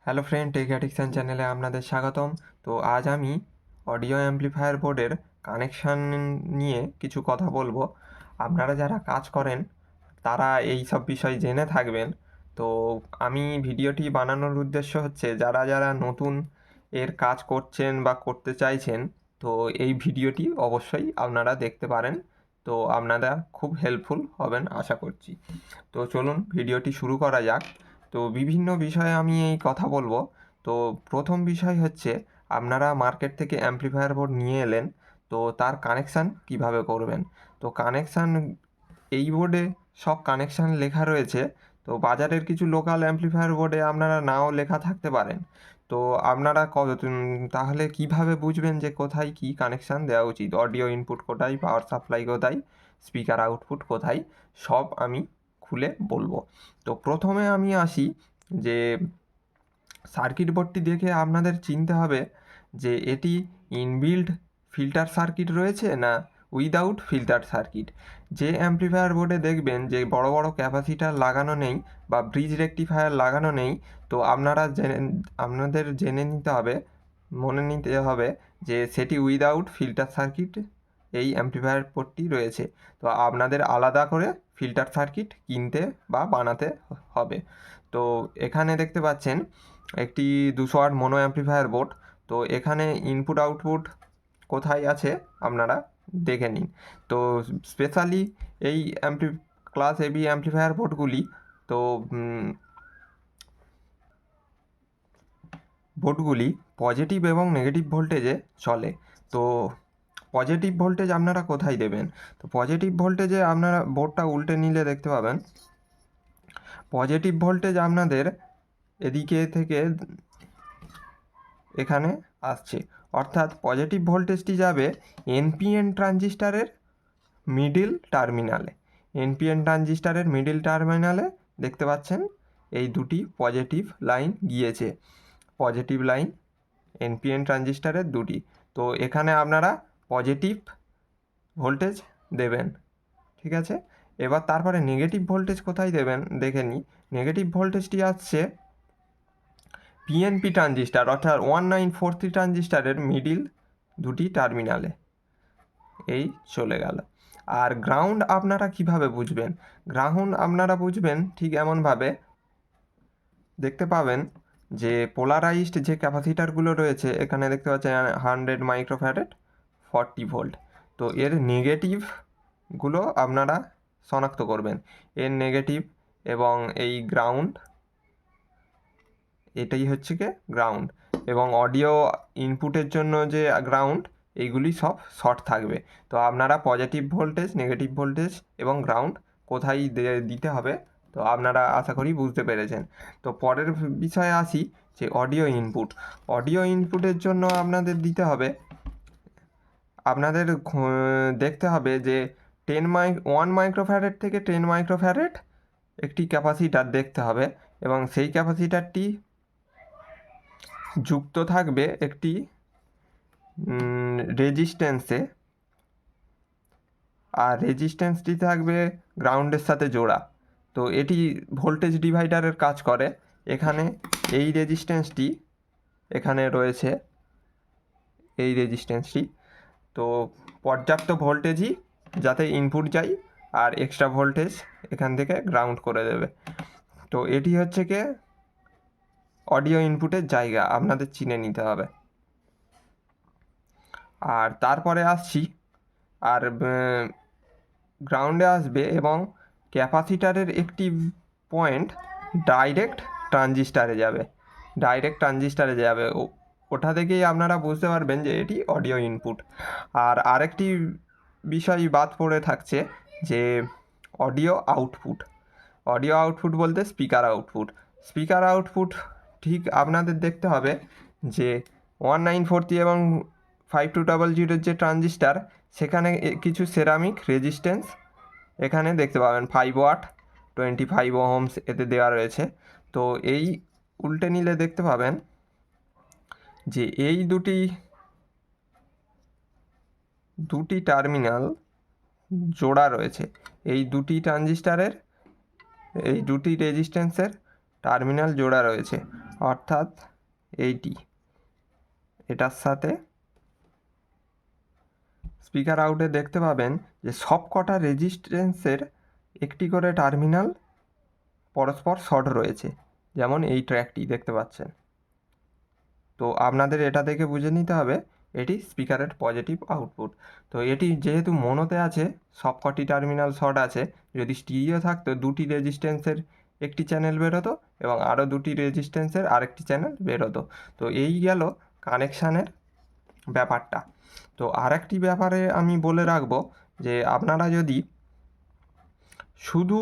Hello friend, take addiction চ্যানেলে আপনাদের স্বাগতম। তো আজ আমি অডিও অ্যাম্প্লিফায়ার বোর্ডের কানেকশান নিয়ে কিছু কথা বলবো। আপনারা যারা কাজ করেন তারা এই সব বিষয় জেনে থাকবেন। তো আমি ভিডিওটি বানানোর উদ্দেশ্য হচ্ছে যারা যারা নতুন এর কাজ করছেন বা করতে চাইছেন, তো এই ভিডিওটি অবশ্যই আপনারা দেখতে পারেন। তো আপনারা খুব হেল্পফুল হবেন আশা করছি। তো চলুন ভিডিওটি শুরু করা যাক। তো বিভিন্ন বিষয়ে আমি এই কথা বলবো। তো প্রথম বিষয় হচ্ছে, আপনারা মার্কেট থেকে অ্যাম্প্লিফায়ার বোর্ড নিয়ে এলেন, তো তার কানেকশান কিভাবে করবেন। তো কানেকশান এই বোর্ডে সব কানেকশান লেখা রয়েছে। তো বাজারের কিছু লোকাল অ্যাম্প্লিফায়ার বোর্ডে আপনারা নাও লেখা থাকতে পারেন। তো আপনারা তাহলে কিভাবে বুঝবেন যে কোথায় কি কানেকশান দেওয়া উচিত, অডিও ইনপুট কোথায়, পাওয়ার সাপ্লাই কোথায়, স্পিকার আউটপুট কোথায়, সব আমি খুলে বলবো। তো প্রথমে আমি আসি যে সার্কিট বোর্ডটি দেখে আপনাদের চিনতে হবে যে এটি ইনবিল্ড ফিল্টার সার্কিট রয়েছে না উইদাউট ফিল্টার সার্কিট। যে অ্যাম্প্লিফায়ার বোর্ডে দেখবেন যে বড় বড় ক্যাপাসিটার লাগানো নেই বা ব্রিজ রেকটিফায়ার লাগানো নেই, তো আপনাদের জেনে নিতে হবে, মনে নিতে হবে যে সেটি উইদাউট ফিল্টার সার্কিট এই অ্যাম্প্লিফায়ার বোর্ডটি রয়েছে। তো আপনাদের আলাদা করে ফিল্টার সার্কিট কিনতে বা বানাতে হবে। তো এখানে দেখতে পাচ্ছেন একটি 200 ওয়াট মোনো অ্যাম্প্লিফায়ার বোর্ড। তো এখানে ইনপুট আউটপুট কোথায় আছে আপনারা দেখে নিন। তো স্পেশালি এই ক্লাস এবি অ্যাম্প্লিফায়ার বোর্ডগুলি, তো বোর্ডগুলি পজিটিভ এবং নেগেটিভ ভোল্টেজে চলে। তো পজিটিভ ভোল্টেজ আপনারা কোথায় দেবেন? তো পজিটিভ ভোল্টেজে আপনারা বোর্ডটা উল্টে নিলে দেখতে পাবেন পজিটিভ ভোল্টেজ আপনাদের এদিকে থেকে এখানে আসছে, অর্থাৎ পজিটিভ ভোল্টেজটি যাবে এনপিএন ট্রানজিস্টারের মিডিল টার্মিনালে। এনপিএন ট্রানজিস্টারের মিডিল টার্মিনালে দেখতে পাচ্ছেন এই দুটি পজিটিভ লাইন গিয়েছে, পজিটিভ লাইন এনপিএন ট্রানজিস্টারের দুটি। তো এখানে আপনারা পজিটিভ ভোল্টেজ দেবেন, ঠিক আছে। এবার তারপরে নেগেটিভ ভোল্টেজ কোথায় দেবেন দেখে নিই। নেগেটিভ ভোল্টেজটি আসছে পিএনপি ট্রানজিস্টার অর্থাৎ 1943 ট্রানজিস্টারের মিডিল দুটি টার্মিনালে। এই চলে গেল। আর গ্রাউন্ড আপনারা কিভাবে বুঝবেন? গ্রাউন্ড আপনারা বুঝবেন ঠিক এমনভাবে, দেখতে পাবেন যে পোলারাইজড যে ক্যাপাসিটারগুলো রয়েছে এখানে দেখতে পাচ্ছেন 100 মাইক্রোফ্যারেড 40 ভোল্ট। তো এর নেগেটিভগুলো আপনারা শনাক্ত করবেন, এর নেগেটিভ এবং এই গ্রাউন্ড, এটাই হচ্ছে কি গ্রাউন্ড। এবং অডিও ইনপুটের জন্য যে গ্রাউন্ড, এইগুলি সব শর্ট থাকবে। তো আপনারা পজিটিভ ভোল্টেজ, নেগেটিভ ভোল্টেজ এবং গ্রাউন্ড কোথায় দিতে হবে, তো আপনারা আশা করি বুঝতে পেরেছেন। তো পরের বিষয়ে আসি যে অডিও ইনপুট। অডিও ইনপুটের জন্য আপনাদের দিতে হবে, আপনাদের দেখতে হবে যে 1 মাইক্রোফ্যারেড থেকে 10 মাইক্রোফ্যারেড একটি ক্যাপাসিটার দেখতে হবে, এবং সেই ক্যাপাসিটারটি যুক্ত থাকবে একটি রেজিস্ট্যান্সে, আর রেজিস্ট্যান্সটি থাকবে গ্রাউন্ডের সাথে জোড়া। তো এটি ভোল্টেজ ডিভাইডারের কাজ করে। এখানে এই রেজিস্ট্যান্সটি এখানে রয়েছে, এই রেজিস্ট্যান্সটি। তো পর্যাপ্ত ভোল্টেজই যাতে ইনপুট যায়, আর এক্সট্রা ভোল্টেজ এখান থেকে গ্রাউন্ড করে দেবে। তো এটি হচ্ছে কি অডিও ইনপুটের জায়গা, আপনাদের চিনে নিতে হবে। আর তারপরে আসছি, আর গ্রাউন্ডে আসবে এবং ক্যাপাসিটারের একটি পয়েন্ট ডাইরেক্ট ট্রানজিস্টারে যাবে, ডাইরেক্ট ট্রানজিস্টারে যাবে। ওটা থেকেই আপনারা বুঝতে পারবেন যে এটি অডিও ইনপুট। আর আরেকটি বিষয় বাদ পড়ে থাকছে যে অডিও আউটপুট। অডিও আউটপুট বলতে স্পিকার আউটপুট। স্পিকার আউটপুট ঠিক আপনাদের দেখতে হবে যে 1940 এবং 5200 যে ট্রানজিস্টার, সেখানে কিছু সেরামিক রেজিস্ট্যান্স এখানে দেখতে পাবেন 5 ওয়াট 25 ওহমস এতে দেওয়া রয়েছে। তো এই উল্টে নিলে দেখতে পাবেন যে এই দুটি টার্মিনাল জোড়া রয়েছে, এই দুটি ট্রানজিস্টারের এই দুটি রেজিস্ট্যান্সের টার্মিনাল জোড়া রয়েছে। অর্থাৎ এটার সাথে স্পিকার আউটে দেখতে পাবেন যে সব কটা রেজিস্ট্যান্সের একটি করে টার্মিনাল পরস্পর শর্ট রয়েছে, যেমন এই ট্র্যাকটি দেখতে পাচ্ছেন। তো আপনাদের এটা দেখে বুঝে নিতে হবে এটি স্পিকারের পজিটিভ আউটপুট। তো এটি যেহেতু মোনোতে আছে, সব কটি টার্মিনাল শর্ট আছে, যদি স্টিরিও থাকতো দুটি রেজিস্ট্যান্সের একটি চ্যানেল বেরোতো এবং আরও দুটি রেজিস্ট্যান্সের আরেকটি চ্যানেল বেরোতো। তো এই গেল কানেকশানের ব্যাপারটা। তো আরেকটি ব্যাপারে আমি বলে রাখবো যে আপনারা যদি শুধু